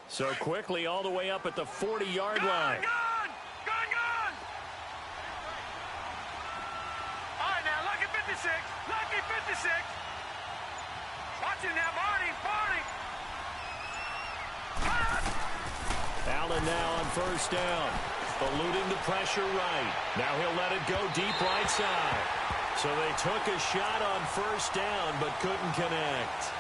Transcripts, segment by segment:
So quickly all the way up at the 40-yard line. Gone! All right, now, lucky 56. Lucky 56. Watch it now, Barney. Allen now on first down. Eluding the pressure right. Now he'll let it go deep right side. So they took a shot on first down but couldn't connect.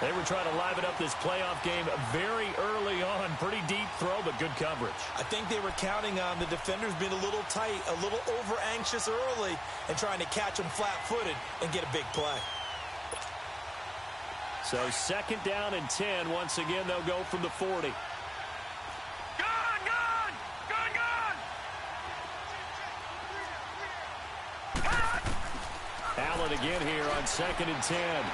They were trying to liven up this playoff game very early on. Pretty deep throw, but good coverage. I think they were counting on the defenders being a little tight, a little over-anxious early, and trying to catch them flat-footed and get a big play. So second down and 10. Once again, they'll go from the 40. Allen again here on second and 10. And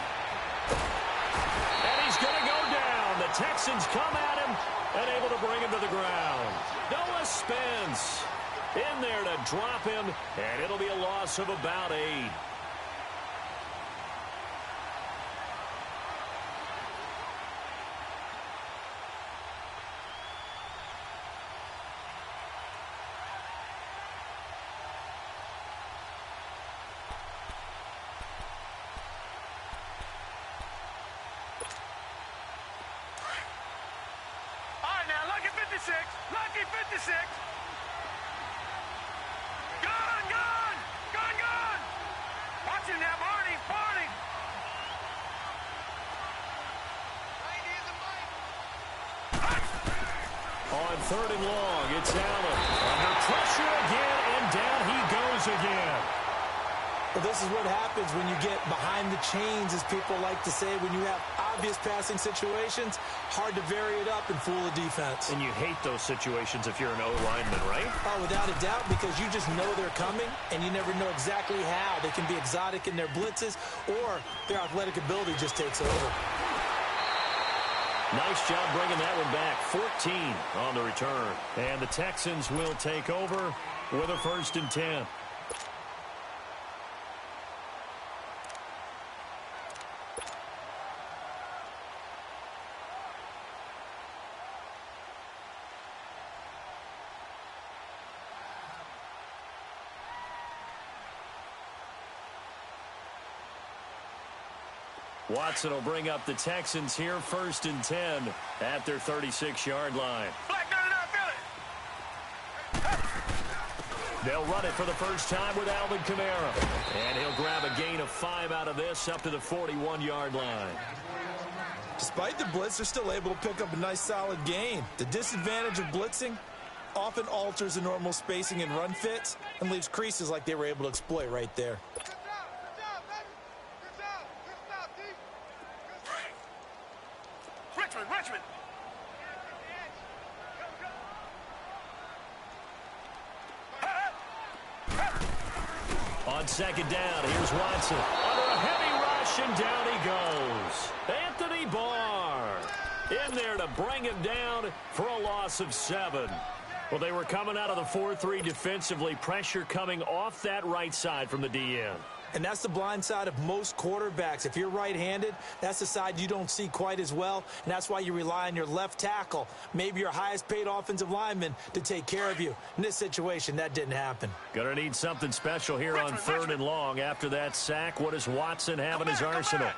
he's going to go down. The Texans come at him and able to bring him to the ground. Noah Spence in there to drop him, and it'll be a loss of about 8. Lucky 56. Gone. Watch it now, Barney. On third and long, it's Allen. Under pressure again, and down he goes again. Well, this is what happens when you get behind the chains, as people like to say. When you have obvious passing situations, hard to vary it up and fool the defense. And you hate those situations if you're an O-lineman, right? Oh, without a doubt, because you just know they're coming, and you never know exactly how. They can be exotic in their blitzes, or their athletic ability just takes over. Nice job bringing that one back. 14 on the return. And the Texans will take over with a first and 10. Watson will bring up the Texans here, first and 10 at their 36-yard line. They'll run it for the first time with Alvin Kamara. And he'll grab a gain of 5 out of this up to the 41-yard line. Despite the blitz, they're still able to pick up a nice solid gain. The disadvantage of blitzing often alters the normal spacing and run fits and leaves creases like they were able to exploit right there. Richmond. On second down, here's Watson. Under a heavy rush, and down he goes. Anthony Barr in there to bring him down for a loss of 7. Well, they were coming out of the 4-3 defensively. Pressure coming off that right side from the DN. And that's the blind side of most quarterbacks. If you're right-handed, that's the side you don't see quite as well, and that's why you rely on your left tackle, maybe your highest-paid offensive lineman, to take care of you. In this situation, that didn't happen. Gonna need something special here on third and long. After that sack, what does Watson have in his arsenal?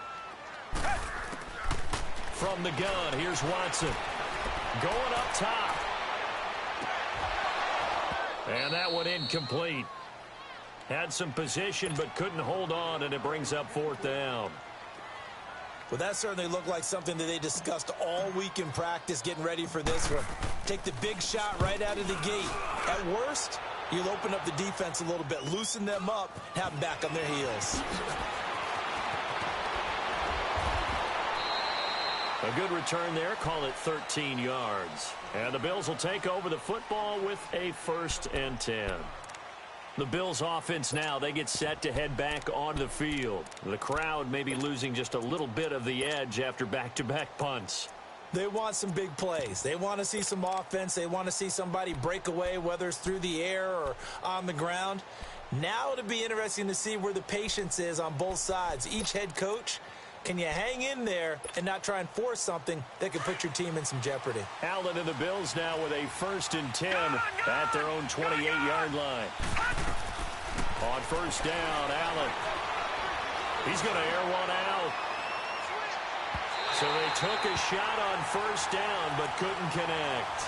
From the gun, here's Watson. Going up top. And that one incomplete. Had some position, but couldn't hold on, and it brings up fourth down. Well, that certainly looked like something that they discussed all week in practice, getting ready for this one. Take the big shot right out of the gate. At worst, you'll open up the defense a little bit, loosen them up, have them back on their heels. A good return there. Call it 13 yards. And the Bills will take over the football with a first and 10. The Bills offense now, they get set to head back onto the field. The crowd may be losing just a little bit of the edge after back-to-back punts. They want some big plays. They want to see some offense. They want to see somebody break away, whether it's through the air or on the ground. Now it'll be interesting to see where the patience is on both sides. Each head coach Can you hang in there and not try and force something that could put your team in some jeopardy? Allen and the Bills now with a 1st and 10 at their own 28-yard line. On 1st down, Allen. He's going to air one out. So they took a shot on 1st down but couldn't connect.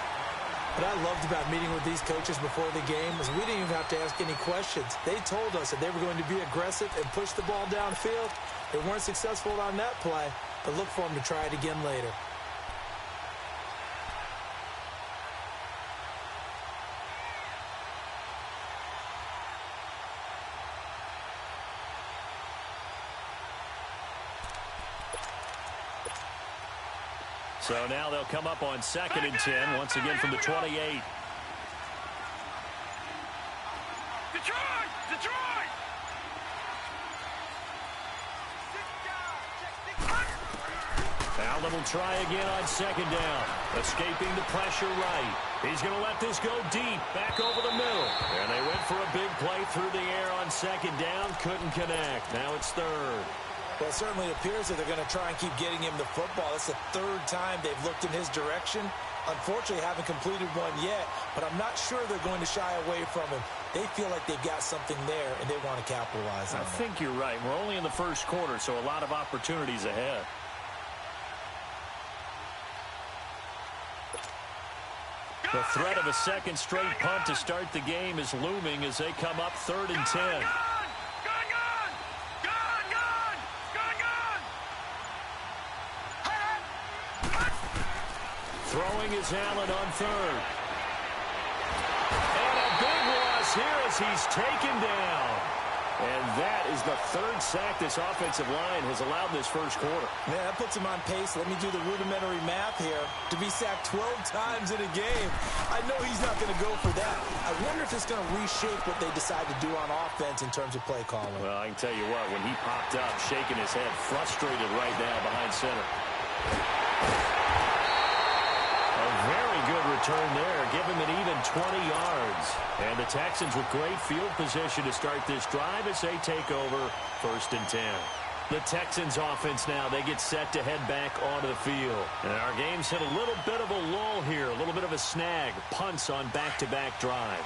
What I loved about meeting with these coaches before the game is we didn't even have to ask any questions. They told us that they were going to be aggressive and push the ball downfield. They weren't successful on that play, but look for them to try it again later. So now they'll come up on 2nd and 10, once again from the 28. Detroit! Detroit! Allen will try again on 2nd down. Escaping the pressure right. He's going to let this go deep, back over the middle. And they went for a big play through the air on 2nd down. Couldn't connect. Now it's 3rd. Well, it certainly appears that they're going to try and keep getting him the football. That's the 3rd time they've looked in his direction. Unfortunately, haven't completed one yet, but I'm not sure they're going to shy away from him. They feel like they've got something there, and they want to capitalize on it. I think you're right. We're only in the 1st quarter, so a lot of opportunities ahead. The threat of a 2nd straight punt to start the game is looming as they come up 3rd and 10. Throwing is Allen on 3rd. And a big loss here as he's taken down. And that is the 3rd sack this offensive line has allowed in this 1st quarter. Yeah, that puts him on pace. Let me do the rudimentary math here. To be sacked 12 times in a game, I know he's not going to go for that. I wonder if it's going to reshape what they decide to do on offense in terms of play calling. Well, I can tell you what, when he popped up, shaking his head, frustrated right now behind center. Very good return there. Give him an even 20 yards. And the Texans with great field position to start this drive as they take over 1st and 10. The Texans offense now, they get set to head back onto the field. And our game's hit a little bit of a lull here, a little bit of a snag. Punts on back-to-back drives.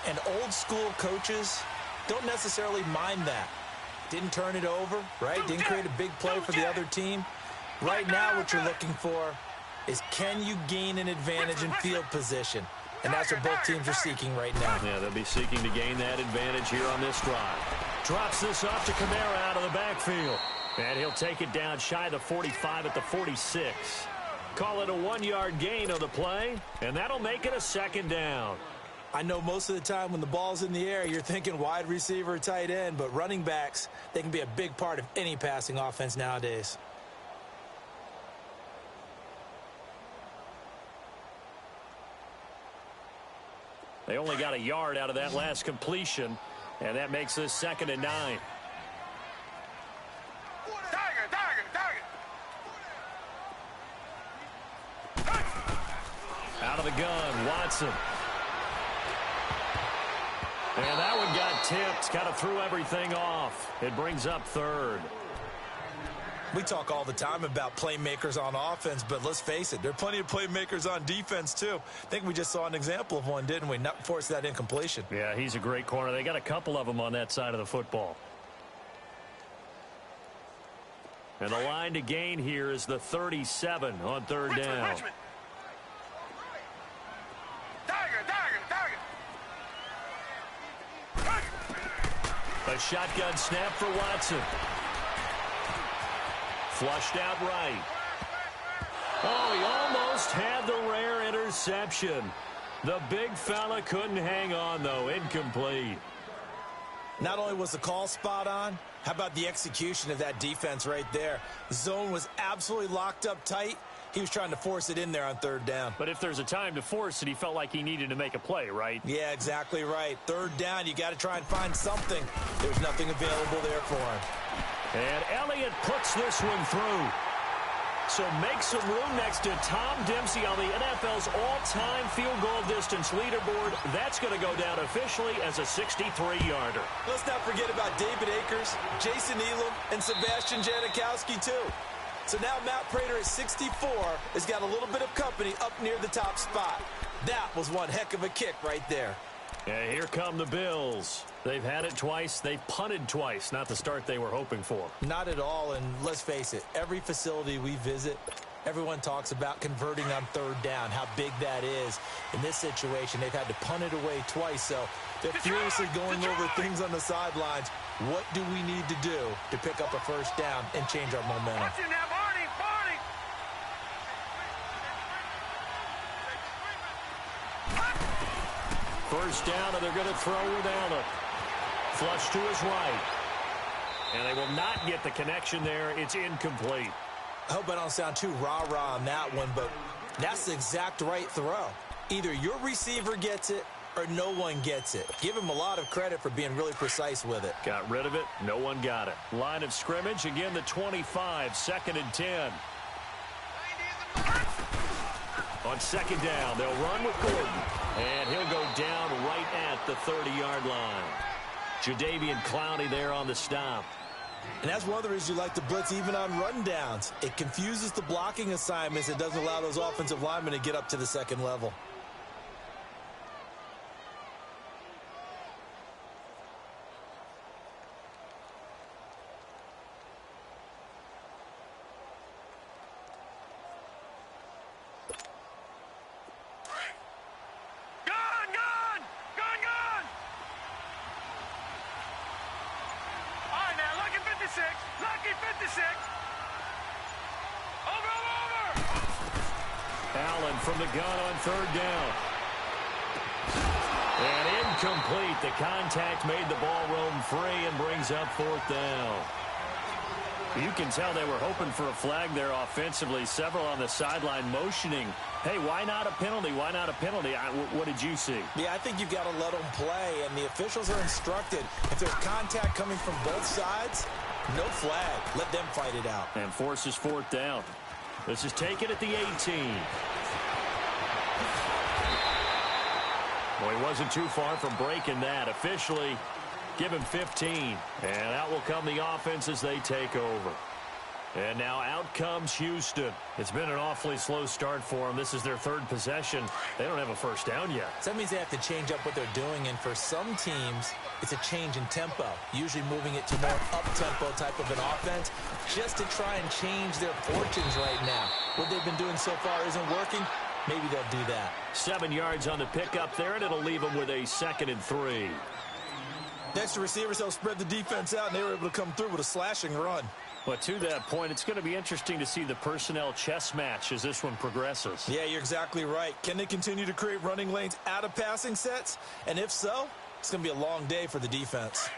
And old school coaches don't necessarily mind that. Didn't turn it over, right? Didn't create a big play for the other team. Right now what you're looking for is can you gain an advantage in field position? And that's what both teams are seeking right now. Yeah, they'll be seeking to gain that advantage here on this drive. Drops this off to Kamara out of the backfield. And he'll take it down shy of the 45 at the 46. Call it a 1-yard gain on the play, and that'll make it a 2nd down. I know most of the time when the ball's in the air, you're thinking wide receiver, tight end, but running backs, they can be a big part of any passing offense nowadays. They only got a yard out of that last completion, and that makes this 2nd and 9. Out of the gun, Watson. And that one got tipped, kind of threw everything off. It brings up 3rd. We talk all the time about playmakers on offense, but let's face it, there are plenty of playmakers on defense, too. I think we just saw an example of one, didn't we? Not force that incompletion. Yeah, he's a great corner. They got a couple of them on that side of the football. And the line to gain here is the 37 on 3rd down. A shotgun snap for Watson. Flushed out right. Oh, he almost had the rare interception. The big fella couldn't hang on, though. Incomplete. Not only was the call spot on, how about the execution of that defense right there? The zone was absolutely locked up tight. He was trying to force it in there on 3rd down. But if there's a time to force it, he felt like he needed to make a play, right? Yeah, exactly right. 3rd down, you got to try and find something. There's nothing available there for him. And Elliott puts this one through. So make some room next to Tom Dempsey on the NFL's all-time field goal distance leaderboard. That's going to go down officially as a 63-yarder. Let's not forget about David Akers, Jason Elam, and Sebastian Janikowski, too. So now Matt Prater at 64 has got a little bit of company up near the top spot. That was one heck of a kick right there. And here come the Bills. They've had it twice. They've punted twice. Not the start they were hoping for. Not at all, and let's face it, every facility we visit, everyone talks about converting on third down, how big that is. In this situation, they've had to punt it away twice, so they're furiously going over things on the sidelines. What do we need to do to pick up a first down and change our momentum? Watch it now, Barney! First down, and they're going to throw without it. Flush to his right. And they will not get the connection there. It's incomplete. I hope I don't sound too rah-rah on that one, but that's the exact right throw. Either your receiver gets it or no one gets it. Give him a lot of credit for being really precise with it. Got rid of it. No one got it. Line of scrimmage, again the 25, 2nd and 10. On second down, they'll run with Gordon. And he'll go down right at the 30-yard line. Jadeveon Clowney there on the stop. And that's one of the reasons you like to blitz even on run downs. It confuses the blocking assignments. It doesn't allow those offensive linemen to get up to the second level. Lucky 56. Over. Allen from the gun on third down. And incomplete. The contact made the ball roam free and brings up fourth down. You can tell they were hoping for a flag there offensively. Several on the sideline motioning. Hey, why not a penalty? Why not a penalty? What did you see? Yeah, I think you've got to let them play, and the officials are instructed. If there's contact coming from both sides, no flag. Let them fight it out. And forces fourth down. This is taken at the 18. Well, he wasn't too far from breaking that. Officially, give him 15. And out will come the offense as they take over. And now out comes Houston. It's been an awfully slow start for them. This is their third possession. They don't have a first down yet. So that means they have to change up what they're doing, and for some teams, it's a change in tempo, usually moving it to more up-tempo type of an offense, just to try and change their fortunes right now. What they've been doing so far isn't working. Maybe they'll do that. 7 yards on the pickup there, and it'll leave them with a 2nd and 3. Next to receivers, they'll spread the defense out, and they were able to come through with a slashing run. But to that point, it's going to be interesting to see the personnel chess match as this one progresses. Yeah, you're exactly right. Can they continue to create running lanes out of passing sets? And if so, it's going to be a long day for the defense.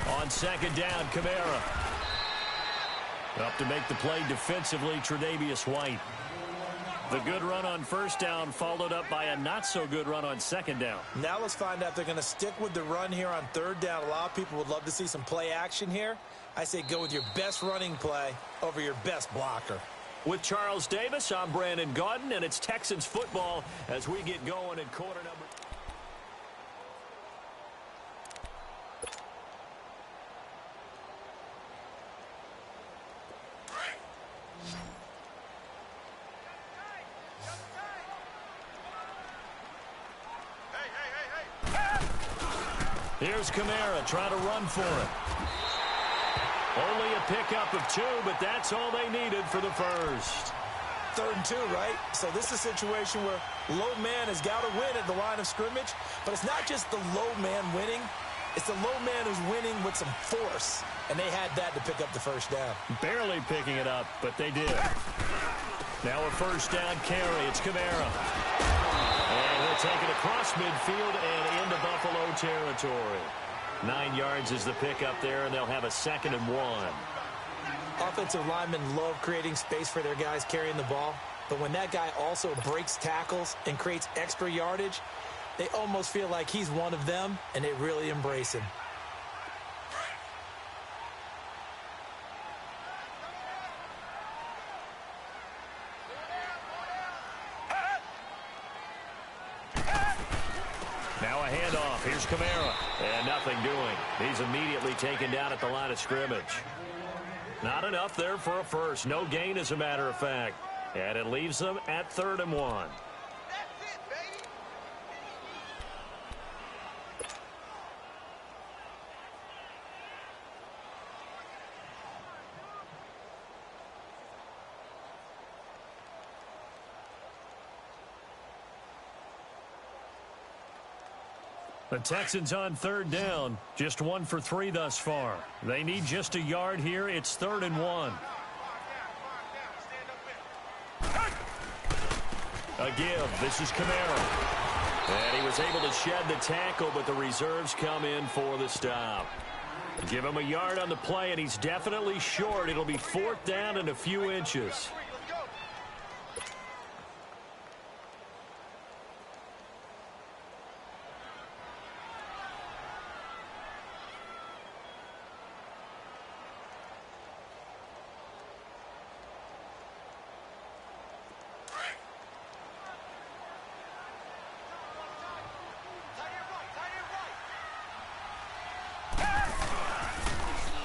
On second down, Kamara. Up to make the play defensively, Tre'Davious White. The good run on first down followed up by a not-so-good run on second down. Now let's find out if they're going to stick with the run here on third down. A lot of people would love to see some play action here. I say go with your best running play over your best blocker. With Charles Davis, I'm Brandon Gaudin, and it's Texans football as we get going in quarter number. Here's Kamara trying to run for it. Only a pickup of 2, but that's all they needed for the first. 3rd and 2, right? So this is a situation where low man has got to win at the line of scrimmage, but it's not just the low man winning. It's the low man who's winning with some force, and they had that to pick up the first down. Barely picking it up, but they did. Now a first down carry. It's Kamara. And he'll take it across midfield and into Buffalo territory. 9 yards is the pickup there, and they'll have a 2nd and 1. Offensive linemen love creating space for their guys carrying the ball, but when that guy also breaks tackles and creates extra yardage, They almost feel like he's one of them, and they really embrace him. Now a handoff. Here's Kamara. And nothing doing. He's immediately taken down at the line of scrimmage. Not enough there for a first. No gain, as a matter of fact. And it leaves them at 3rd and 1. The Texans on 3rd down. Just 1 for 3 thus far. They need just a yard here. It's 3rd and 1. A give. This is Kamara. And he was able to shed the tackle, but the reserves come in for the stop. Give him a yard on the play, and he's definitely short. It'll be 4th down and a few inches.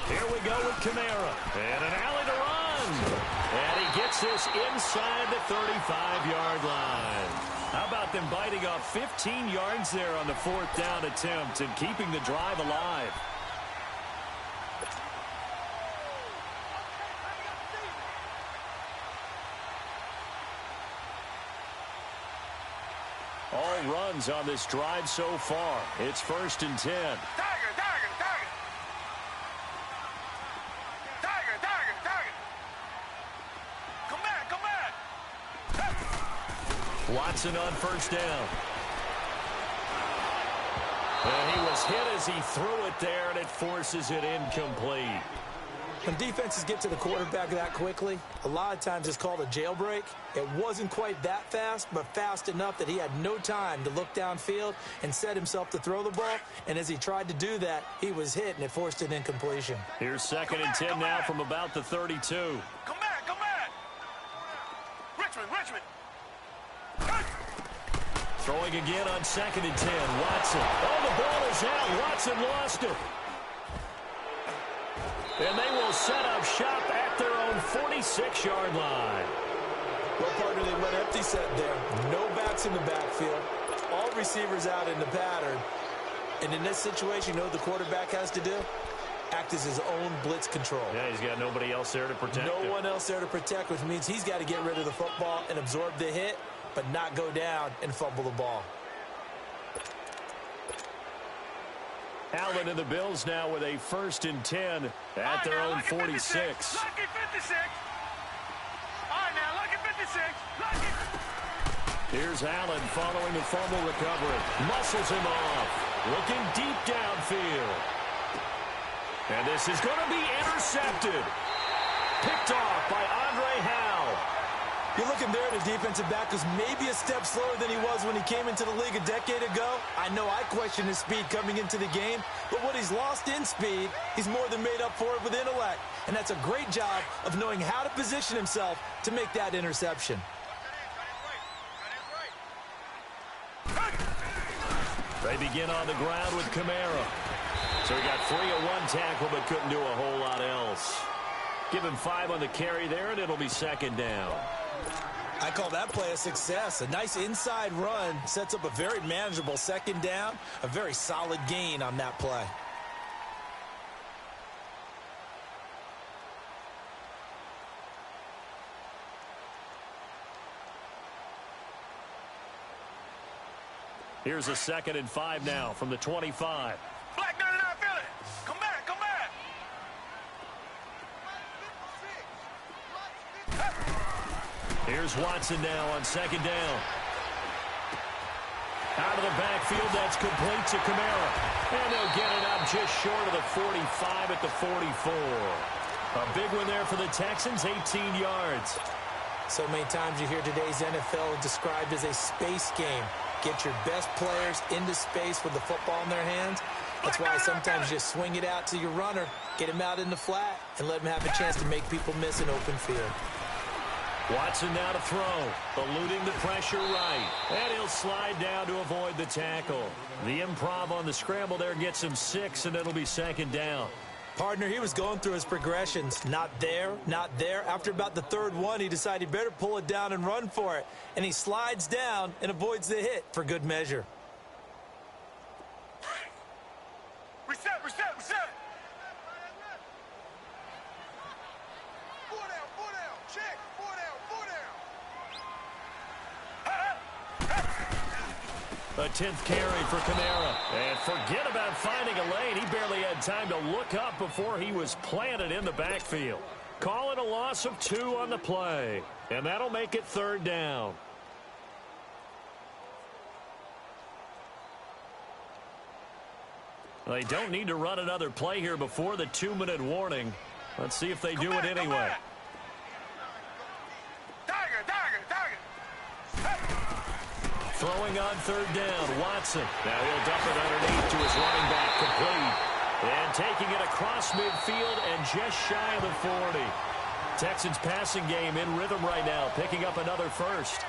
Here we go with Kamara. And an alley to run. And he gets this inside the 35-yard line. How about them biting off 15 yards there on the 4th down attempt and keeping the drive alive? All runs on this drive so far. It's 1st and 10. Watson on 1st down. And he was hit as he threw it there, and it forces it incomplete. When defenses get to the quarterback that quickly, a lot of times it's called a jailbreak. It wasn't quite that fast, but fast enough that he had no time to look downfield and set himself to throw the ball. And as he tried to do that, he was hit, and it forced an incompletion. Here's 2nd and 10 now from about the 32. Come back. Richmond. Throwing again on 2nd and 10. Watson. Oh, the ball is out. Watson lost it. And they will set up shop at their own 46-yard line. Well, partner, they went empty set there. No backs in the backfield. All receivers out in the pattern. And in this situation, you know what the quarterback has to do? Act as his own blitz control. Yeah, he's got nobody else there to protect him. No one else there to protect, which means he's got to get rid of the football and absorb the hit, but not go down and fumble the ball. Allen and the Bills now with a 1st and 10 at their own 46. Lucky 56. All right, now, lucky 56. Here's Allen following the fumble recovery. Muscles him off. Looking deep downfield. And this is going to be intercepted. Picked off by Andre Howe. You're looking there at a defensive back who's maybe a step slower than he was when he came into the league a decade ago. I know I questioned his speed coming into the game, but what he's lost in speed, he's more than made up for it with intellect. And that's a great job of knowing how to position himself to make that interception. They begin on the ground with Kamara. So he got 3 on 1 tackle, but couldn't do a whole lot else. Give him 5 on the carry there, and it'll be 2nd down. I call that play a success. A nice inside run sets up a very manageable 2nd down, a very solid gain on that play. Here's a 2nd and 5 now from the 25. Black 99 Philly. Come back. Here's Watson now on 2nd down. Out of the backfield, that's complete to Kamara. And they'll get it up just short of the 45 at the 44. A big one there for the Texans, 18 yards. So many times you hear today's NFL described as a space game. Get your best players into space with the football in their hands. That's why sometimes you just swing it out to your runner, get him out in the flat, and let him have a chance to make people miss an open field. Watson now to throw, eluding the pressure right. And he'll slide down to avoid the tackle. The improv on the scramble there gets him 6, and it'll be second down. Partner, he was going through his progressions. Not there, not there. After about the third one, he decided he better pull it down and run for it. And he slides down and avoids the hit for good measure. Reset. Four down. Check. Four down. A 10th carry for Kamara. And forget about finding a lane. He barely had time to look up before he was planted in the backfield. Call it a loss of 2 on the play. And that'll make it third down. They don't need to run another play here before the 2-minute warning. Let's see if they do it anyway. Throwing on third down, Watson. Now he'll dump it underneath to his running back, complete. And taking it across midfield and just shy of the 40. Texans passing game in rhythm right now, picking up another first.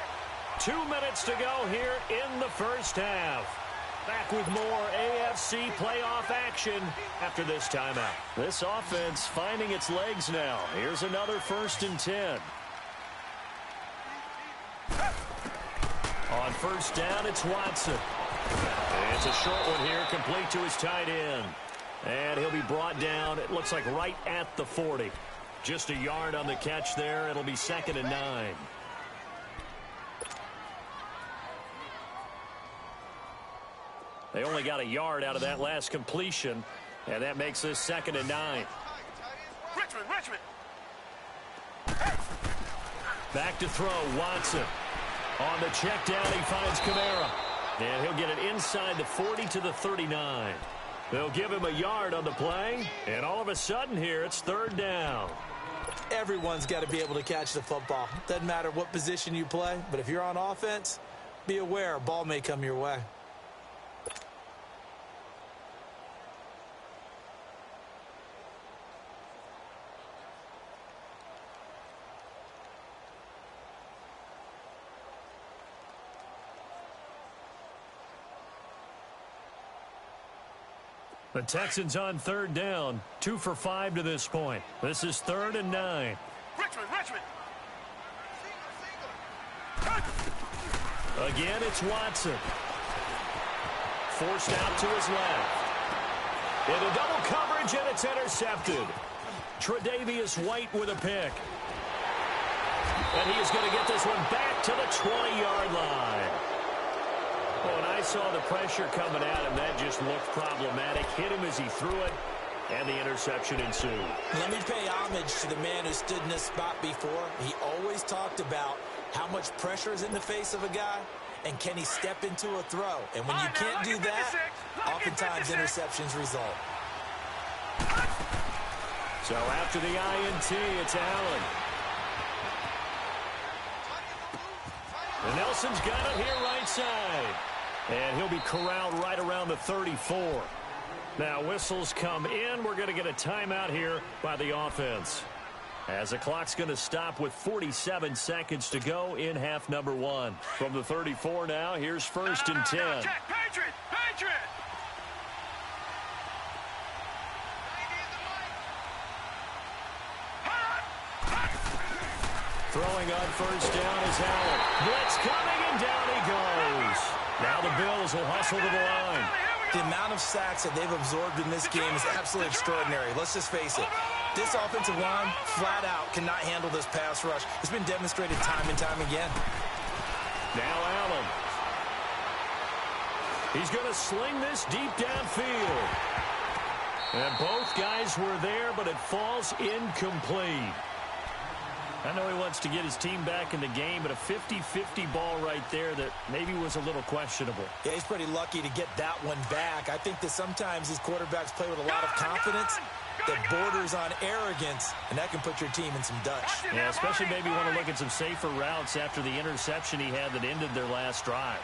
2 minutes to go here in the first half. Back with more AFC playoff action after this timeout. This offense finding its legs now. Here's another 1st and 10. On first down, it's Watson. And it's a short one here, complete to his tight end. And he'll be brought down, it looks like right at the 40. Just a yard on the catch there. It'll be 2nd and 9. They only got a yard out of that last completion, and that makes this 2nd and 9. Richmond. Back to throw, Watson. On the check down, he finds Kamara. And he'll get it inside the 40 to the 39. They'll give him a yard on the play, and all of a sudden here, it's third down. Everyone's got to be able to catch the football. Doesn't matter what position you play, but if you're on offense, be aware a ball may come your way. The Texans on third down, 2 for 5 to this point. This is 3rd and 9. Richmond. Again, it's Watson. Forced out to his left. Into double coverage, and it's intercepted. Tre'Davious White with a pick. And he is going to get this one back to the 20-yard line. When I saw the pressure coming at him, that just looked problematic. Hit him as he threw it, and the interception ensued. Let me pay homage to the man who stood in this spot before. He always talked about how much pressure is in the face of a guy, and can he step into a throw. And when you can't do that, oftentimes interceptions result. So after the INT, it's Allen. And Nelson's got it here right side. And he'll be corralled right around the 34. Now whistles come in. We're going to get a timeout here by the offense. As the clock's going to stop with 47 seconds to go in half number 1. From the 34 now, here's 1st and 10. Patriot! Throwing on first down is Allen. Blitz coming, and down he goes. Now the Bills will hustle to the line. The amount of sacks that they've absorbed in this game is absolutely extraordinary. Let's just face it. This offensive line, flat out, cannot handle this pass rush. It's been demonstrated time and time again. Now Allen. He's going to sling this deep downfield. And both guys were there, but it falls incomplete. I know he wants to get his team back in the game, but a 50-50 ball right there that maybe was a little questionable. Yeah, he's pretty lucky to get that one back. I think that sometimes these quarterbacks play with a lot of confidence that borders on arrogance, and that can put your team in some dutch. Yeah, especially maybe want to look at some safer routes after the interception he had that ended their last drive.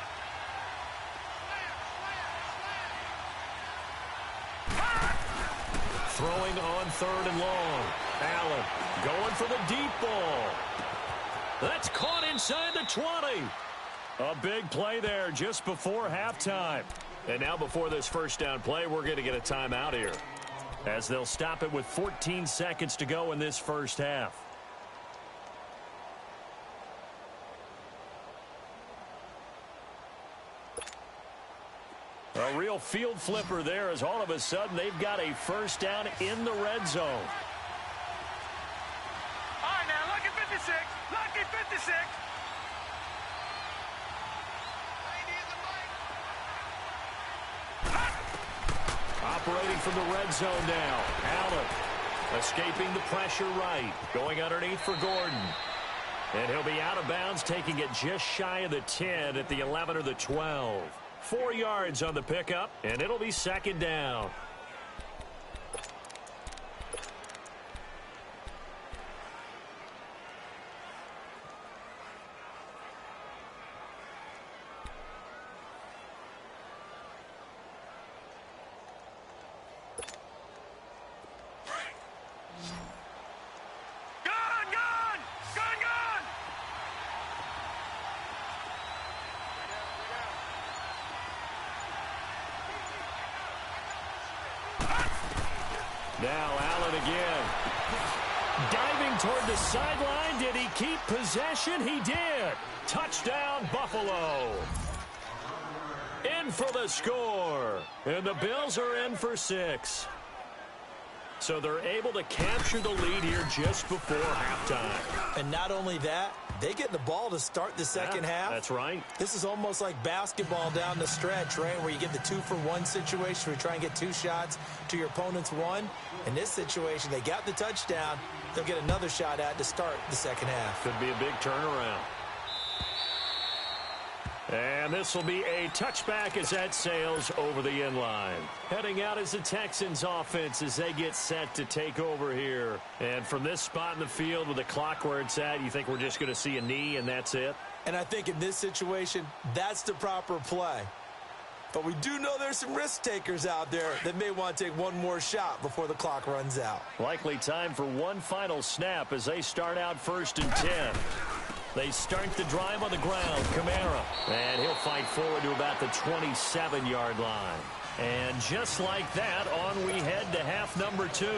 throwing on 3rd and long. Allen going for the deep ball. That's caught inside the 20. A big play there just before halftime. And now before this first down play, we're going to get a timeout here, as they'll stop it with 14 seconds to go in this first half. A real field flipper there, as all of a sudden they've got a first down in the red zone. All right, now, lucky 56. Lucky 56. Operating from the red zone now. Allen escaping the pressure right. Going underneath for Gordon. And he'll be out of bounds, taking it just shy of the 10 at the 11 or the 12. 4 yards on the pickup, and it'll be second down. Now Allen again. Diving toward the sideline. Did he keep possession? He did. Touchdown, Buffalo. In for the score. And the Bills are in for 6. So they're able to capture the lead here just before halftime. And not only that, they get the ball to start the second half. That's right. This is almost like basketball down the stretch, right, where you get the 2-for-1 situation where you try and get 2 shots to your opponent's 1. In this situation, they got the touchdown. They'll get another shot at to start the second half. Could be a big turnaround. And this will be a touchback as that sails over the end line. Heading out is the Texans offense as they get set to take over here. And from this spot in the field with the clock where it's at, you think we're just going to see a knee and that's it? And I think in this situation, that's the proper play. But we do know there's some risk takers out there that may want to take one more shot before the clock runs out. Likely time for one final snap as they start out 1st and 10. They start the drive on the ground. Kamara. And he'll fight forward to about the 27-yard line. And just like that, on we head to half number 2.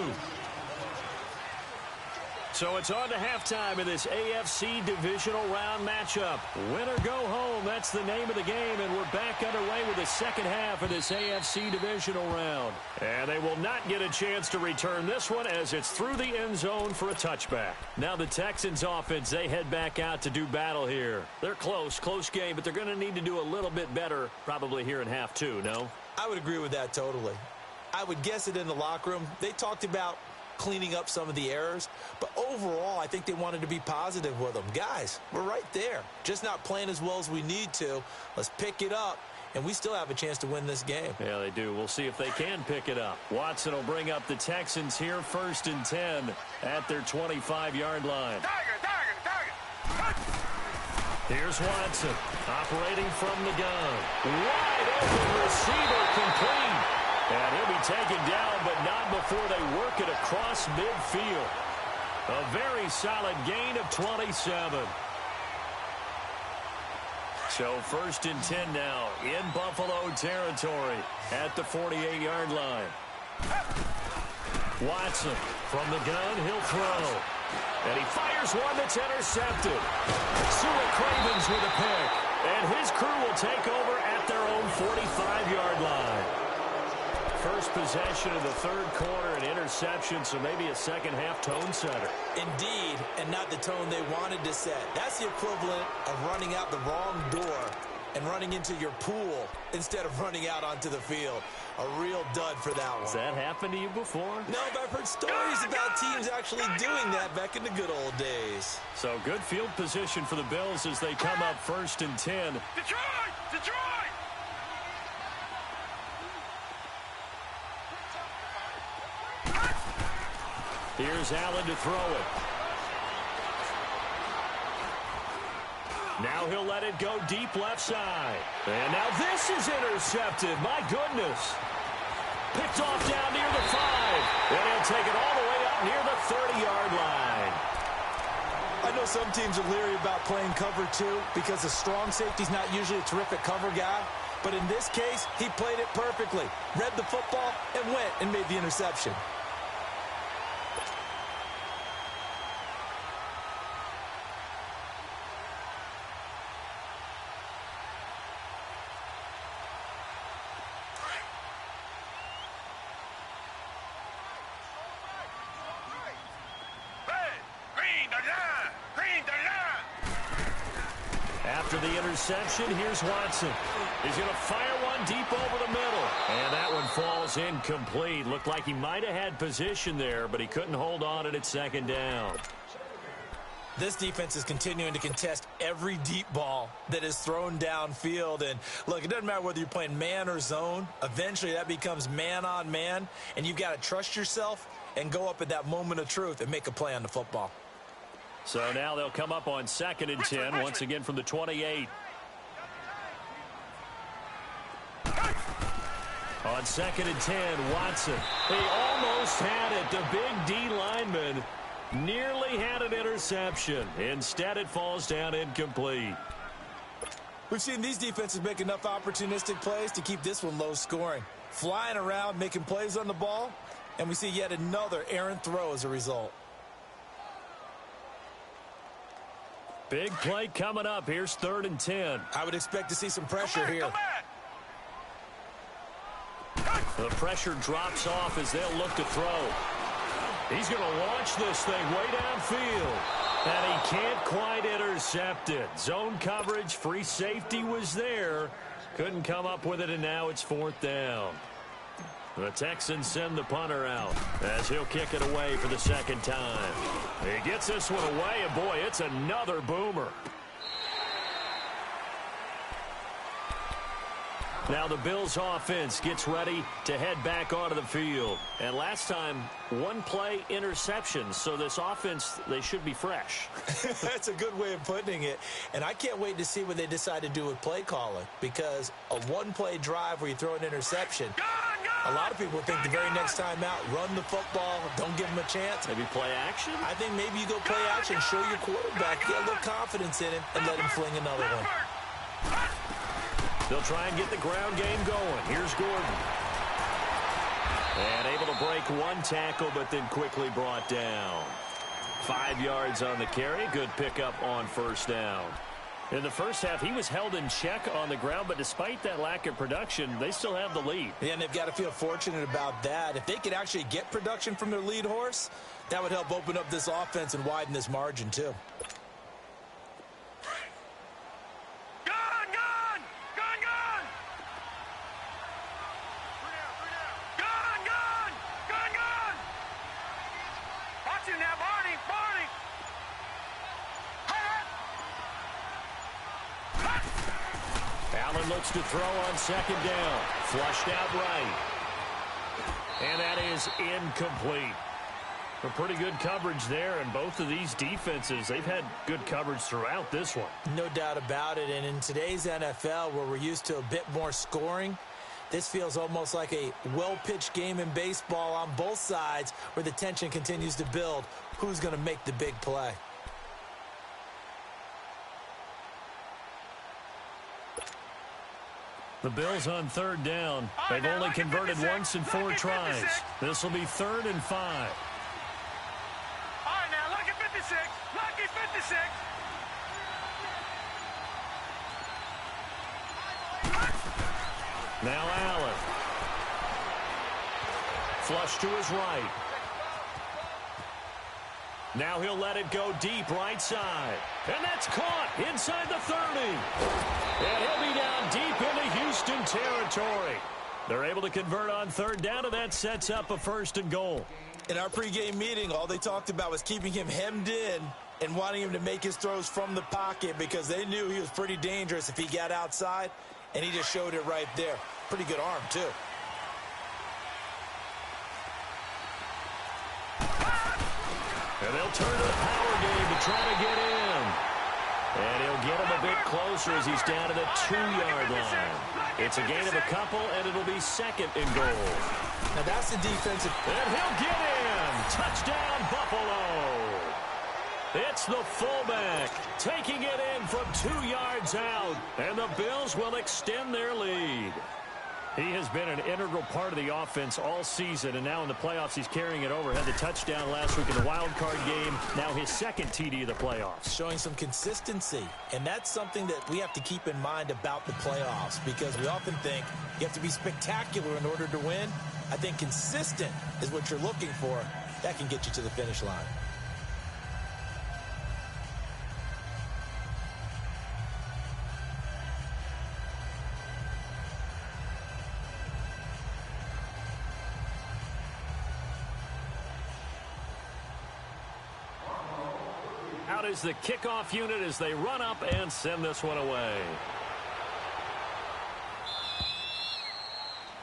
So it's on to halftime in this AFC divisional round matchup. Win or go home, that's the name of the game, and we're back underway with the second half of this AFC divisional round. And they will not get a chance to return this one as it's through the end zone for a touchback. Now the Texans offense, they head back out to do battle here. They're close game, but they're going to need to do a little bit better probably here in half 2, no? I would agree with that totally. I would guess it in the locker room. They talked about cleaning up some of the errors, but overall I think they wanted to be positive with them. Guys, we're right there, just not playing as well as we need to. Let's pick it up, and we still have a chance to win this game. Yeah, they do. We'll see if they can pick it up. Watson will bring up the Texans here 1st and 10 at their 25-yard line. Target. Here's Watson operating from the gun. Wide open receiver complete. And he'll be taken down, but not before they work it across midfield. A very solid gain of 27. So 1st and 10 now in Buffalo territory at the 48-yard line. Watson from the gun, he'll throw. And he fires one that's intercepted. Sewell Cravens with a pick. And his crew will take over at their own 45-yard line. First possession of the 3rd quarter, an interception, so maybe a second-half tone setter. Indeed, and not the tone they wanted to set. That's the equivalent of running out the wrong door and running into your pool instead of running out onto the field. A real dud for that one. Has that happened to you before? No, but I've heard stories about teams actually doing that back in the good old days. So good field position for the Bills as they come up 1st and 10. Detroit! Here's Allen to throw it. Now he'll let it go deep left side. And now this is intercepted. My goodness. Picked off down near the 5. And he'll know some teams are leery about playing cover 2 because a strong safety's not usually a terrific cover guy. But in this case, he played it perfectly, read the football, and went and made the interception. After the interception, here's Watson. He's going to fire one deep over the middle. And that one falls incomplete. Looked like he might have had position there, but he couldn't hold on it at second down. This defense is continuing to contest every deep ball that is thrown downfield. And, look, it doesn't matter whether you're playing man or zone. Eventually, that becomes man on man. And you've got to trust yourself and go up at that moment of truth and make a play on the football. So now they'll come up on 2nd and 10, once again from the 28. On 2nd and 10, Watson. He almost had it. The big D lineman nearly had an interception. Instead, it falls down incomplete. We've seen these defenses make enough opportunistic plays to keep this one low scoring. Flying around, making plays on the ball, and we see yet another errant throw as a result. Big play coming up. Here's 3rd and 10. I would expect to see some pressure here. The pressure drops off as they'll look to throw. He's going to launch this thing way downfield. And he can't quite intercept it. Zone coverage, free safety was there. Couldn't come up with it, and now it's 4th down. The Texans send the punter out as he'll kick it away for the 2nd time. He gets this one away, and boy, it's another boomer. Now the Bills offense gets ready to head back onto the field. And last time, one play interception. So this offense, they should be fresh. That's a good way of putting it. And I can't wait to see what they decide to do with play calling. Because a one-play drive where you throw an interception, a lot of people think the very next time out, run the football, don't give them a chance. Maybe play action? I think maybe you go play action, show your quarterback, get a little confidence in him, and let him fling another one. They'll try and get the ground game going. Here's Gordon. And able to break one tackle, but then quickly brought down. 5 yards on the carry. Good pickup on 1st down. In the first half, he was held in check on the ground, but despite that lack of production, they still have the lead. Yeah, and they've got to feel fortunate about that. If they could actually get production from their lead horse, that would help open up this offense and widen this margin, too. Looks to throw on 2nd down. Flushed out right. And that is incomplete. A pretty good coverage there, and both of these defenses, they've had good coverage throughout this one. No doubt about it, and in today's NFL, where we're used to a bit more scoring, this feels almost like a well-pitched game in baseball on both sides where the tension continues to build. Who's going to make the big play? The Bills on 3rd down. They've only converted once in 4 tries. This will be 3rd and 5. All right, now, lucky 56. Lucky 56. Now Allen. Flush to his right. Now he'll let it go deep right side. And that's caught inside the 30. And he'll be down deep into Houston territory. They're able to convert on 3rd down, and that sets up a 1st and goal. In our pregame meeting, all they talked about was keeping him hemmed in and wanting him to make his throws from the pocket because they knew he was pretty dangerous if he got outside, and he just showed it right there. Pretty good arm, too. And they'll turn to the power game to try to get in. And he'll get him a bit closer as he's down to the 2-yard line. It's a gain of a couple, and it'll be 2nd and goal. Now that's the defensive. And he'll get in. Touchdown, Buffalo. It's the fullback taking it in from 2 yards out, and the Bills will extend their lead. He has been an integral part of the offense all season, and now in the playoffs he's carrying it over. Had the touchdown last week in the wild card game, now his second TD of the playoffs. Showing some consistency, and that's something that we have to keep in mind about the playoffs, because we often think you have to be spectacular in order to win. I think consistent is what you're looking for. That can get you to the finish line. Out is the kickoff unit as they run up and send this one away.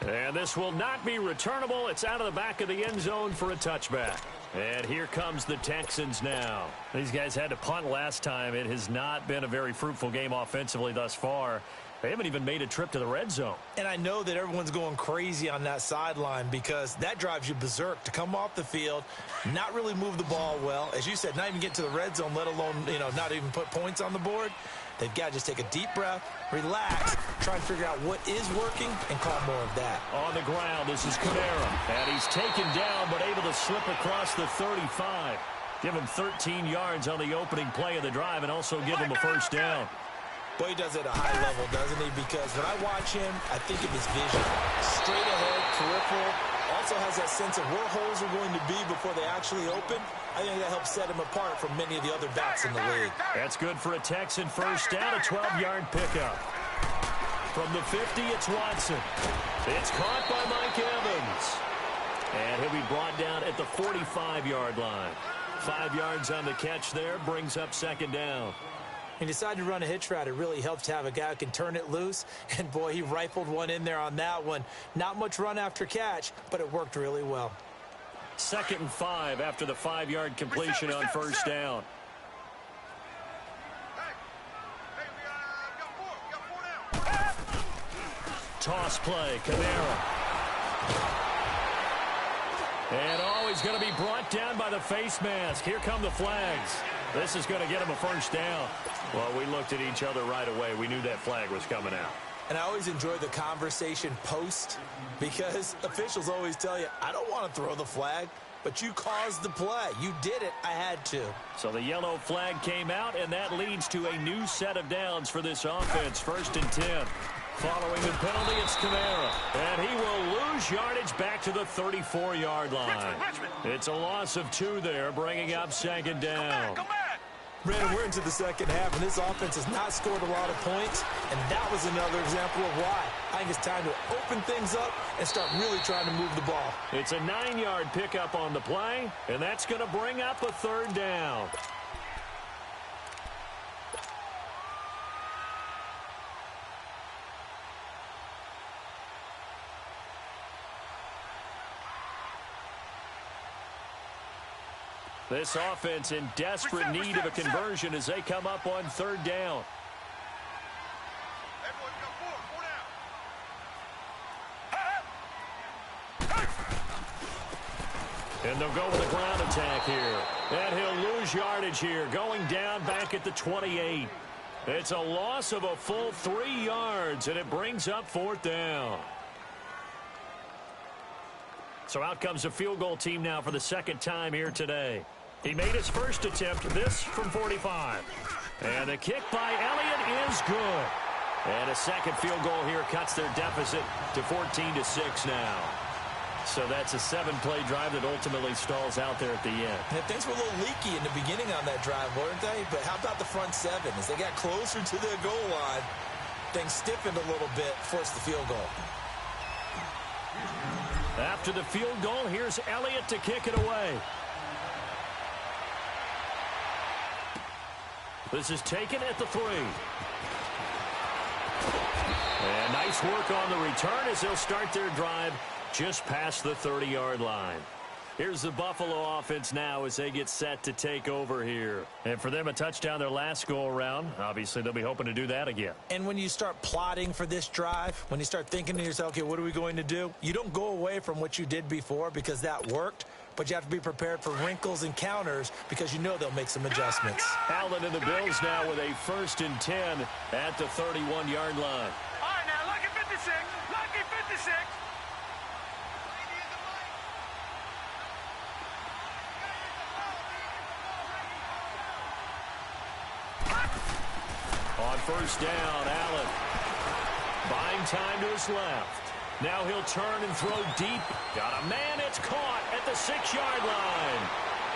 And this will not be returnable. It's out of the back of the end zone for a touchback. And here comes the Texans now. These guys had to punt last time. It has not been a very fruitful game offensively thus far. They haven't even made a trip to the red zone. And I know that everyone's going crazy on that sideline because that drives you berserk to come off the field, not really move the ball well. As you said, not even get to the red zone, let alone, not even put points on the board. They've got to just take a deep breath, relax, try and figure out what is working, and call more of that. On the ground, this is Kamara. And he's taken down, but able to slip across the 35. Give him 13 yards on the opening play of the drive and also give him a first down. Boy, he does it at a high level, doesn't he? Because when I watch him, I think of his vision. Straight ahead, peripheral. Also has that sense of where holes are going to be before they actually open. I think that helps set him apart from many of the other backs in the league. That's good for a Texan first down, a 12-yard pickup. From the 50, it's Watson. It's caught by Mike Evans. And he'll be brought down at the 45-yard line. 5 yards on the catch there, brings up second down. He decided to run a hitch route. It really helps to have a guy who can turn it loose. And, boy, he rifled one in there on that one. Not much run after catch, but it worked really well. 2nd and 5 after the 5-yard completion on first down. Toss play, Kamara. And he's going to be brought down by the face mask. Here come the flags. This is going to get him a first down. Well, we looked at each other right away. We knew that flag was coming out. And I always enjoy the conversation post because officials always tell you, I don't want to throw the flag, but you caused the play. You did it. I had to. So the yellow flag came out, and that leads to a new set of downs for this offense. 1st and 10. Following the penalty, it's Kamara. And he will lose yardage back to the 34-yard line. It's a loss of 2 there, bringing up 2nd down. Come back. Brandon, we're into the second half, and this offense has not scored a lot of points, and that was another example of why. I think it's time to open things up and start really trying to move the ball. It's a 9-yard pickup on the play, and that's going to bring up a 3rd down. This offense in desperate need of a conversion as they come up on 3rd down. And they'll go with a ground attack here. And he'll lose yardage here, going down back at the 28. It's a loss of a full 3 yards, and it brings up 4th down. So out comes a field goal team now for the 2nd time here today. He made his first attempt, this from 45. And the kick by Elliott is good. And a second field goal here cuts their deficit to 14-6 now. So that's a 7-play drive that ultimately stalls out there at the end. And things were a little leaky in the beginning on that drive, weren't they? But how about the front 7? As they got closer to their goal line, things stiffened a little bit, forced the field goal. After the field goal, here's Elliott to kick it away. This is taken at the 3. And nice work on the return as they'll start their drive just past the 30-yard line. Here's the Buffalo offense now as they get set to take over here. And for them, a touchdown their last go-around. Obviously, they'll be hoping to do that again. And when you start plotting for this drive, when you start thinking to yourself, okay, what are we going to do? You don't go away from what you did before because that worked, but you have to be prepared for wrinkles and counters because you know they'll make some adjustments. Allen and the Bills now with a 1st and 10 at the 31-yard line. All right, now, lucky 56. Lucky 56. On 1st down, Allen buying time to his left. Now he'll turn and throw deep. Got a man. It's caught at the 6-yard line.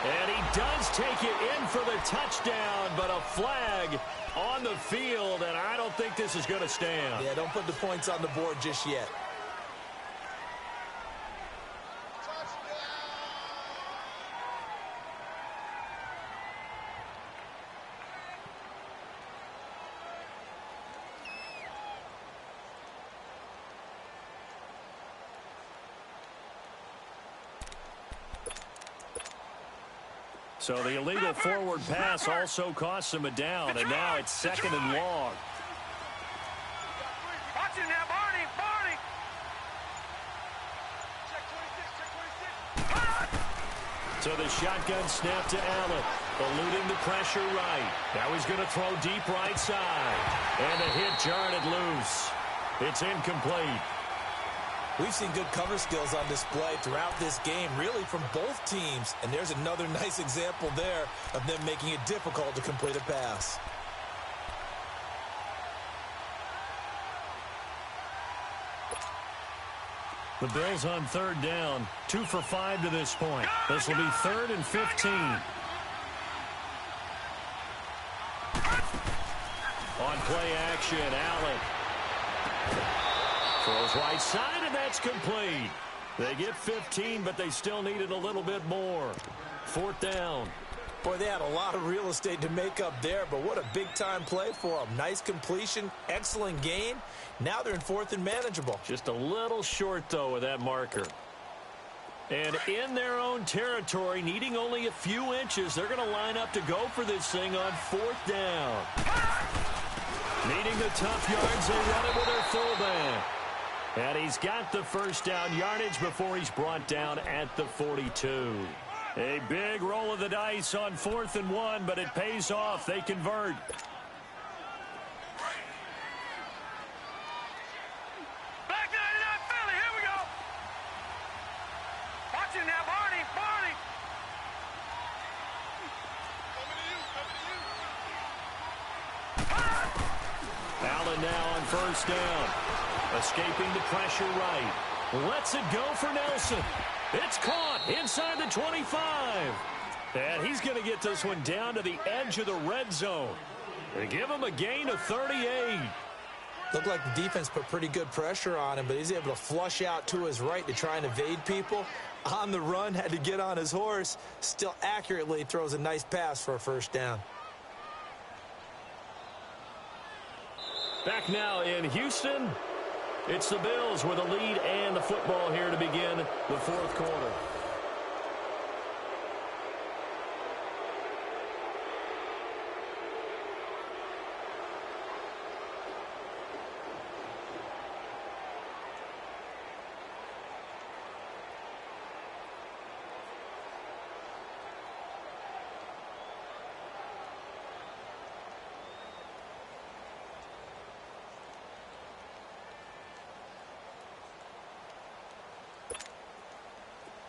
And he does take it in for the touchdown, but a flag on the field, and I don't think this is going to stand. Yeah, don't put the points on the board just yet. So the illegal forward pass also costs him a down, and now it's 2nd and long. Watch him now, Barney. Barney. Check 26. So the shotgun snap to Allen, eluding the pressure right. Now he's going to throw deep right side. And a hit jarred loose. It's incomplete. We've seen good cover skills on display throughout this game, really from both teams. And there's another nice example there of them making it difficult to complete a pass. The Bills on 3rd down, 2 for 5 to this point. This will be 3rd and 15. On play action, Allen throws right side, and that's complete. They get 15, but they still needed a little bit more. 4th down. Boy, they had a lot of real estate to make up there, but what a big-time play for them. Nice completion, excellent gain. Now they're in 4th and manageable. Just a little short, though, with that marker. And in their own territory, needing only a few inches, they're going to line up to go for this thing on 4th down. Needing the tough yards, they run it with their fullback. And he's got the 1st down yardage before he's brought down at the 42. A big roll of the dice on 4th and 1, but it pays off. They convert. Back 99 Philly. Here we go. Watch him now, Barney. Barney. Allen now on 1st down. Escaping the pressure right. Lets it go for Nelson. It's caught inside the 25. And he's going to get this one down to the edge of the red zone. They give him a gain of 38. Looked like the defense put pretty good pressure on him, but he's able to flush out to his right to try and evade people. On the run, had to get on his horse. Still accurately throws a nice pass for a 1st down. Back now in Houston. It's the Bills with a lead and the football here to begin the 4th quarter.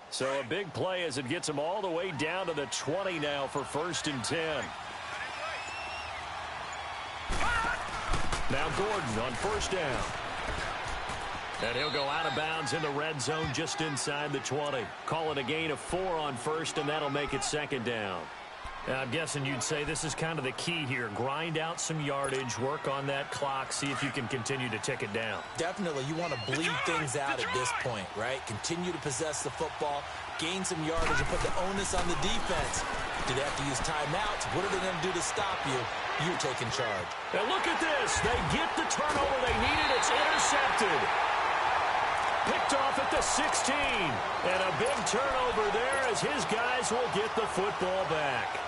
So a big play as it gets them all the way down to the 20 now for 1st and 10. Now Gordon on 1st down. And he'll go out of bounds in the red zone just inside the 20. Call it a gain of 4 on 1st, and that'll make it 2nd down. I'm guessing you'd say this is kind of the key here. Grind out some yardage, work on that clock, see if you can continue to tick it down. Definitely, you want to bleed things out at this point, right? Continue to possess the football, gain some yardage, and put the onus on the defense. Do they have to use timeouts? What are they going to do to stop you? You're taking charge. Now look at this. They get the turnover they needed. It's intercepted. Picked off at the 16. And a big turnover there as his guys will get the football back.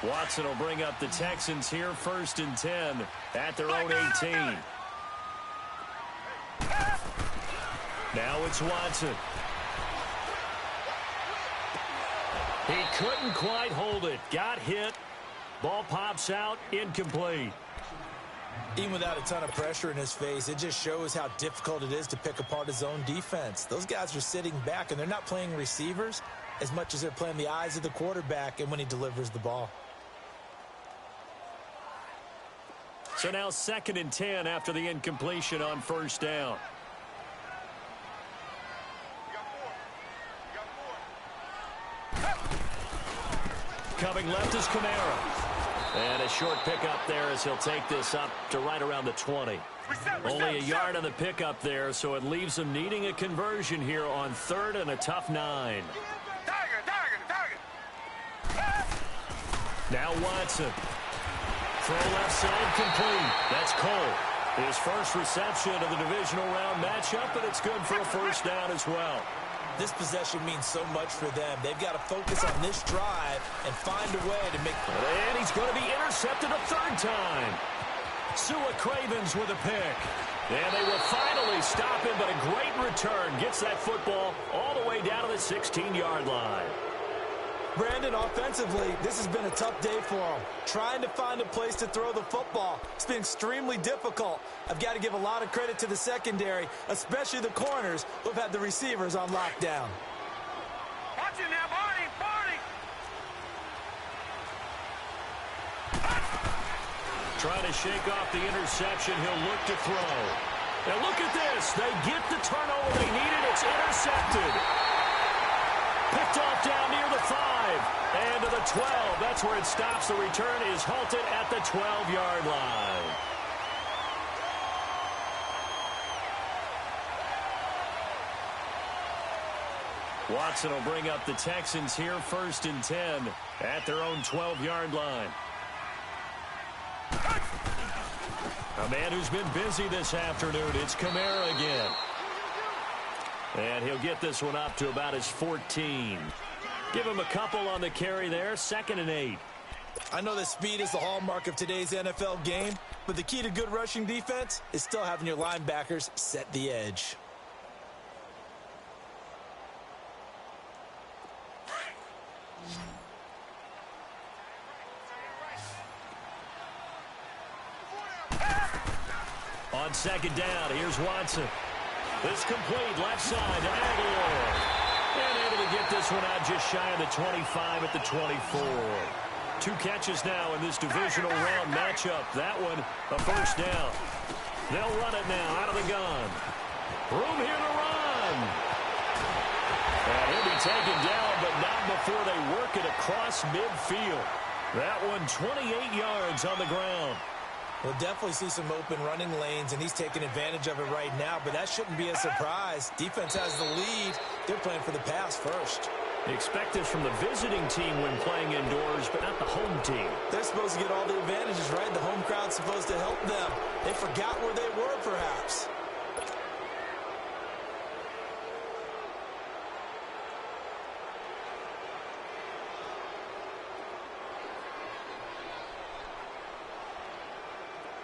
Watson will bring up the Texans here 1st and 10 at their own 18. Now it's Watson. He couldn't quite hold it. Got hit. Ball pops out. Incomplete. Even without a ton of pressure in his face, it just shows how difficult it is to pick apart his own defense. Those guys are sitting back, and they're not playing receivers as much as they're playing the eyes of the quarterback and when he delivers the ball. So now 2nd and 10 after the incompletion on 1st down. Coming left is Kamara. And a short pickup there as he'll take this up to right around the 20. Only a yard on the pickup there, so it leaves them needing a conversion here on 3rd and a tough 9. Now Watson. Throw left side complete. That's Cole. His first reception of the divisional round matchup, and it's good for a 1st down as well. This possession means so much for them. They've got to focus on this drive and find a way to make... And he's going to be intercepted a 3rd time. Sua Cravens with a pick. And they will finally stop him, but a great return. Gets that football all the way down to the 16-yard line. Brandon, offensively, this has been a tough day for him. Trying to find a place to throw the football. It's been extremely difficult. I've got to give a lot of credit to the secondary, especially the corners who've had the receivers on lockdown. Watch it now, Barney! Trying to shake off the interception. He'll look to throw. And look at this. They get the turnover they needed. It's intercepted. Picked off down near the 5 and to the 12. That's where it stops. The return is halted at the 12-yard line. Watson will bring up the Texans here 1st and 10 at their own 12-yard line. A man who's been busy this afternoon. It's Kamara again. And he'll get this one up to about his 14. Give him a couple on the carry there. 2nd and 8. I know that speed is the hallmark of today's NFL game, but the key to good rushing defense is still having your linebackers set the edge. On 2nd down, here's Watson. This complete left side to Aguilar. And able to get this one out just shy of the 25 at the 24. 2 catches now in this divisional round matchup. That one, a 1st down. They'll run it now out of the gun. Room here to run. And he'll be taken down, but not before they work it across midfield. That one, 28 yards on the ground. We'll definitely see some open running lanes, and he's taking advantage of it right now, but that shouldn't be a surprise. Defense has the lead. They're playing for the pass first. You expect this from the visiting team when playing indoors, but not the home team. They're supposed to get all the advantages, right? The home crowd's supposed to help them. They forgot where they were, perhaps.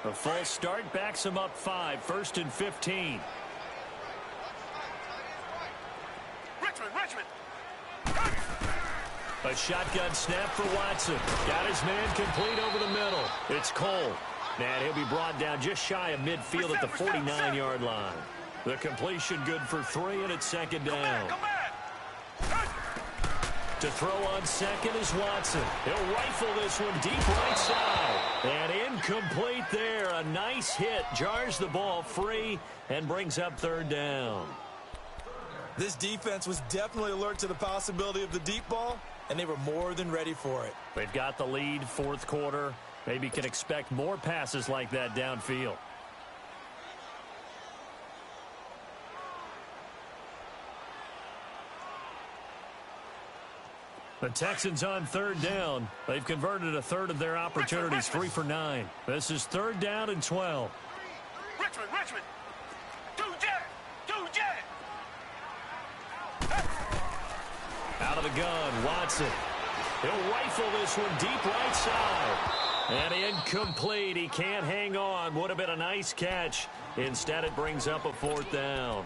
A false start backs him up 5. 1st and 15. Richmond. A shotgun snap for Watson. Got his man complete over the middle. It's Cole. And he'll be brought down just shy of midfield at the 49-yard line. The completion good for 3, and it's 2nd down. To throw on 2nd is Watson. He'll rifle this one deep right side. And incomplete there. A nice hit. Jars the ball free and brings up 3rd down. This defense was definitely alert to the possibility of the deep ball, and they were more than ready for it. They've got the lead 4th quarter. Maybe can expect more passes like that downfield. The Texans on 3rd down. They've converted a 1/3 of their opportunities, 3 for 9. This is 3rd down and 12. Richmond. Do jet. Out of the gun, Watson. He'll rifle this one deep right side. And incomplete. He can't hang on. Would have been a nice catch. Instead, it brings up a fourth down.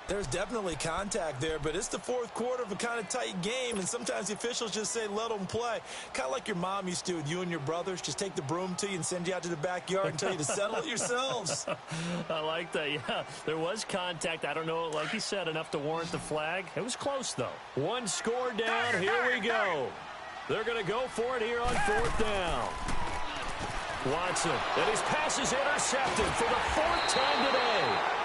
There's definitely contact there, but it's the fourth quarter of a kind of tight game, and sometimes the officials just say, let them play. Kind of like your mom used to with you and your brothers. Just take the broom to you and send you out to the backyard and tell you to settle it yourselves. I like that, yeah. There was contact. I don't know, like you said, enough to warrant the flag. It was close, though. One score down. Here we go. They're going to go for it here on fourth down. Watson, and his pass is intercepted for the fourth time today.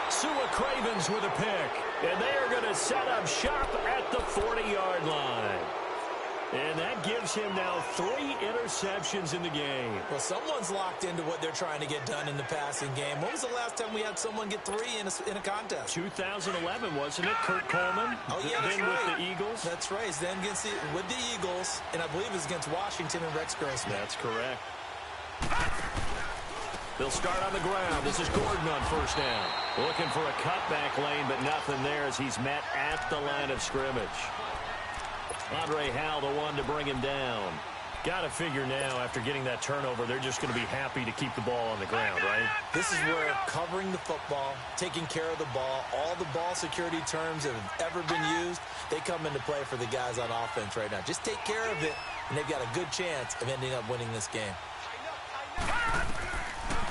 Sua Cravens with a pick, and they are going to set up shop at the 40-yard line. And that gives him now 3 interceptions in the game. Well, someone's locked into what they're trying to get done in the passing game. When was the last time we had someone get 3 in a contest? 2011, wasn't it? Kurt Coleman. Oh, yeah, that's then right. with the Eagles. That's right. Then with the Eagles, and I believe it was against Washington and Rex Grossman. That's correct. They'll start on the ground. This is Gordon on first down. Looking for a cutback lane, but nothing there as he's met at the line of scrimmage. Andre Howell, the one to bring him down. Got to figure now, after getting that turnover, they're just going to be happy to keep the ball on the ground, right? This is where covering the football, taking care of the ball, all the ball security terms that have ever been used, they come into play for the guys on offense right now. Just take care of it, and they've got a good chance of ending up winning this game.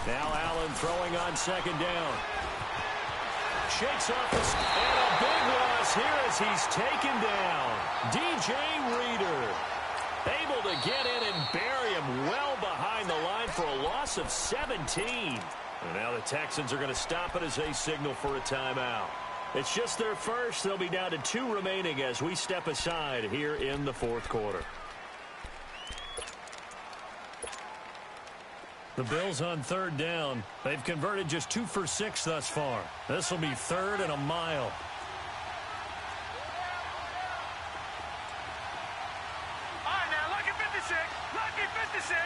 Now Allen throwing on second down. Shakes off and a big loss here as he's taken down. DJ Reader able to get in and bury him well behind the line for a loss of 17. And now the Texans are going to stop it as they signal for a timeout. It's just their first. They'll be down to 2 remaining as we step aside here in the fourth quarter. The Bills on third down. They've converted just 2 for 6 thus far. This will be 3rd and a mile. All right, now, lucky 56. Lucky 56.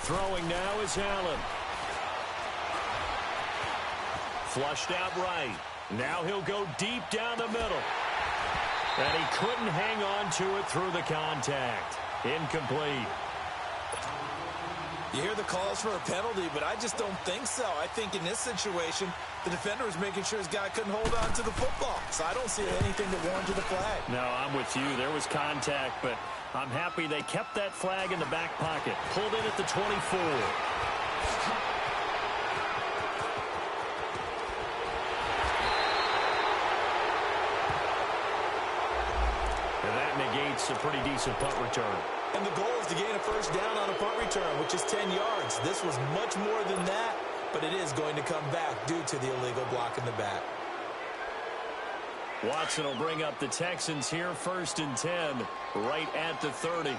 Throwing now is Allen. Flushed out right. Now he'll go deep down the middle. And he couldn't hang on to it through the contact. Incomplete. You hear the calls for a penalty, but I just don't think so. I think in this situation, the defender was making sure his guy couldn't hold on to the football. So I don't see anything that warranted a flag. No, I'm with you. There was contact, but I'm happy they kept that flag in the back pocket. Pulled in at the 24. And that negates a pretty decent punt return. And the goal is to gain a first down on a punt return, which is 10 yards. This was much more than that, but it is going to come back due to the illegal block in the back. Watson will bring up the Texans here, 1st and 10, right at the 30.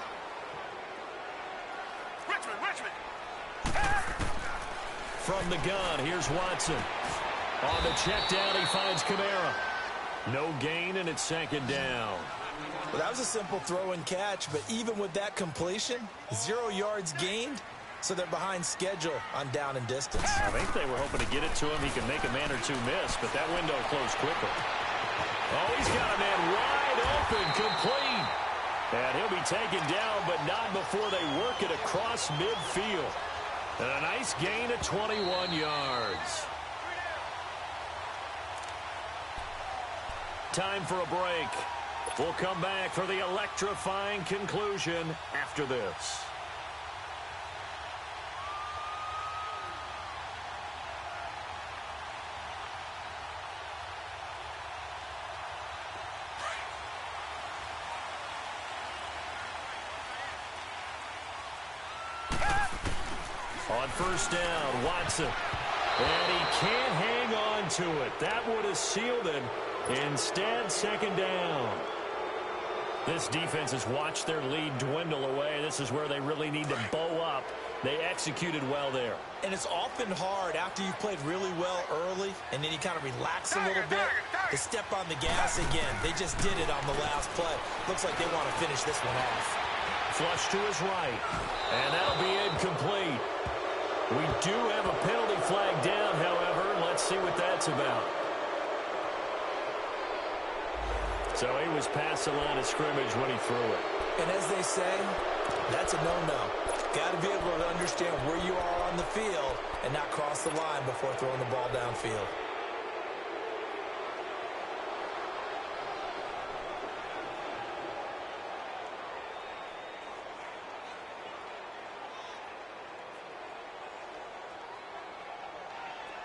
Richmond. From the gun, here's Watson. On the check down, he finds Kamara. No gain, and it's 2nd down. Well, that was a simple throw and catch, but even with that completion, 0 yards gained, so they're behind schedule on down and distance. I think they were hoping to get it to him. He can make a man or two miss, but that window closed quickly. Oh, he's got a man wide open, complete. And he'll be taken down, but not before they work it across midfield. And a nice gain of 21 yards. Time for a break. We'll come back for the electrifying conclusion after this. On first down, Watson. And he can't hang on to it. That would have sealed it. Instead, 2nd down. This defense has watched their lead dwindle away. This is where they really need to bow up They executed well there. And it's often hard after you've played really well early and then you kind of relax a little bit to step on the gas again. They just did it on the last play. Looks like they want to finish this one off. Flush to his right. And that'll be incomplete. We do have a penalty flag down, however. Let's see what that's about. So he was past the line of scrimmage when he threw it. And as they say, that's a no-no. Got to be able to understand where you are on the field and not cross the line before throwing the ball downfield.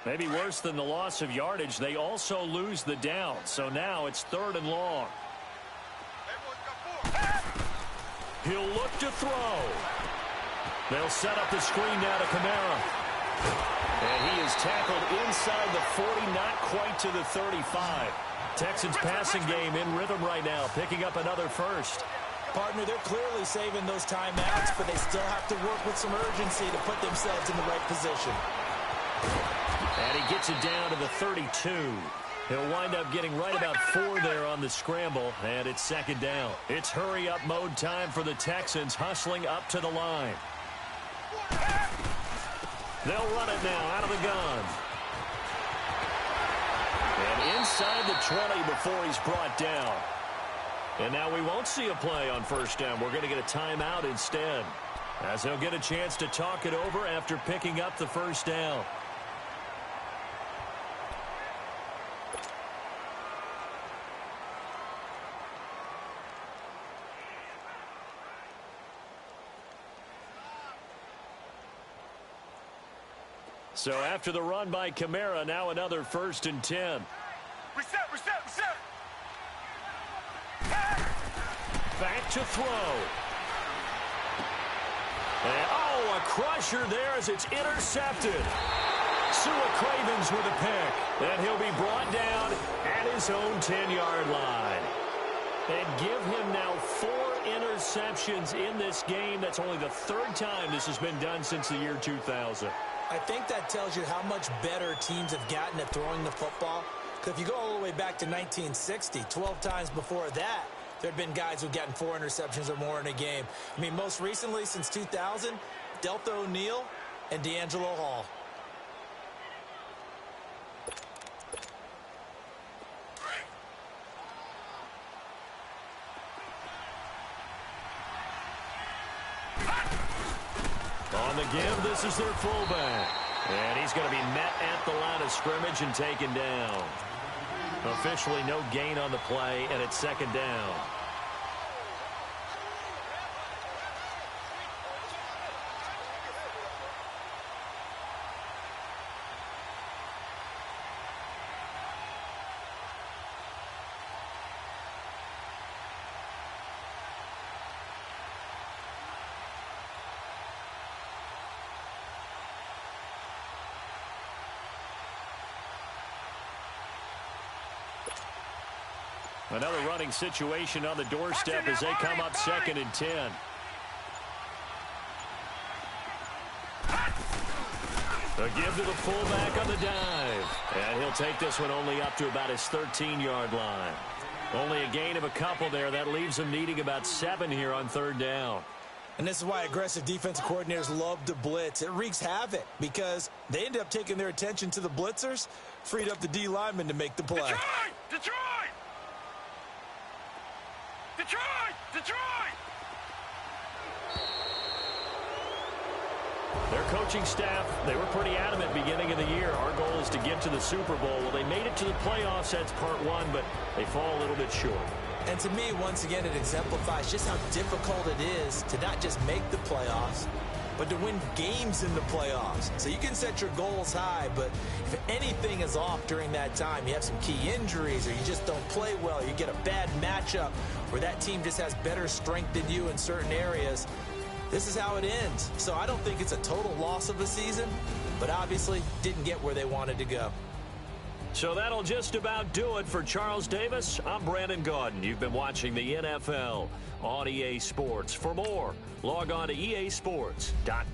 Maybe worse than the loss of yardage, they also lose the down. So now it's 3rd and long. He'll look to throw. They'll set up the screen now to Kamara. And he is tackled inside the 40, not quite to the 35. Texans passing game in rhythm right now, picking up another first. Partner, they're clearly saving those timeouts, but they still have to work with some urgency to put themselves in the right position. And he gets it down to the 32. He'll wind up getting right about 4 there on the scramble, and it's 2nd down. It's hurry-up mode time for the Texans, hustling up to the line. They'll run it now out of the gun. And inside the 20 before he's brought down. And now we won't see a play on 1st down. We're going to get a timeout instead, as he'll get a chance to talk it over after picking up the 1st down. So after the run by Kamara, now another 1st and 10. Reset. Back to throw. And, a crusher there as it's intercepted. Sua Cravens with a pick. And he'll be brought down at his own 10-yard line. And give him now 4 interceptions in this game. That's only the 3rd time this has been done since the year 2000. I think that tells you how much better teams have gotten at throwing the football. Because if you go all the way back to 1960, 12 times before that, there have been guys who've gotten 4 interceptions or more in a game. I mean, most recently, since 2000, Delta O'Neal and D'Angelo Hall. On the give, this is their fullback. And he's going to be met at the line of scrimmage and taken down. Officially no gain on the play, and it's 2nd down. Another running situation on the doorstep as they come up 2nd and 10. A give to the fullback on the dive. And he'll take this one only up to about his 13-yard line. Only a gain of a couple there. That leaves him needing about 7 here on 3rd down. And this is why aggressive defensive coordinators love to blitz. It wreaks havoc because they end up taking their attention to the blitzers, freed up the D lineman to make the play. Detroit! Their coaching staff, they were pretty adamant beginning of the year. Our goal is to get to the Super Bowl. Well, they made it to the playoffs. That's part 1, but they fall a little bit short. And to me, once again, it exemplifies just how difficult it is to not just make the playoffs, but to win games in the playoffs. So you can set your goals high, but if anything is off during that time, you have some key injuries or you just don't play well, you get a bad matchup where that team just has better strength than you in certain areas, this is how it ends. So I don't think it's a total loss of a season, but obviously didn't get where they wanted to go. So that'll just about do it for Charles Davis. I'm Brandon Gaudin. You've been watching the NFL on EA Sports. For more, log on to easports.com.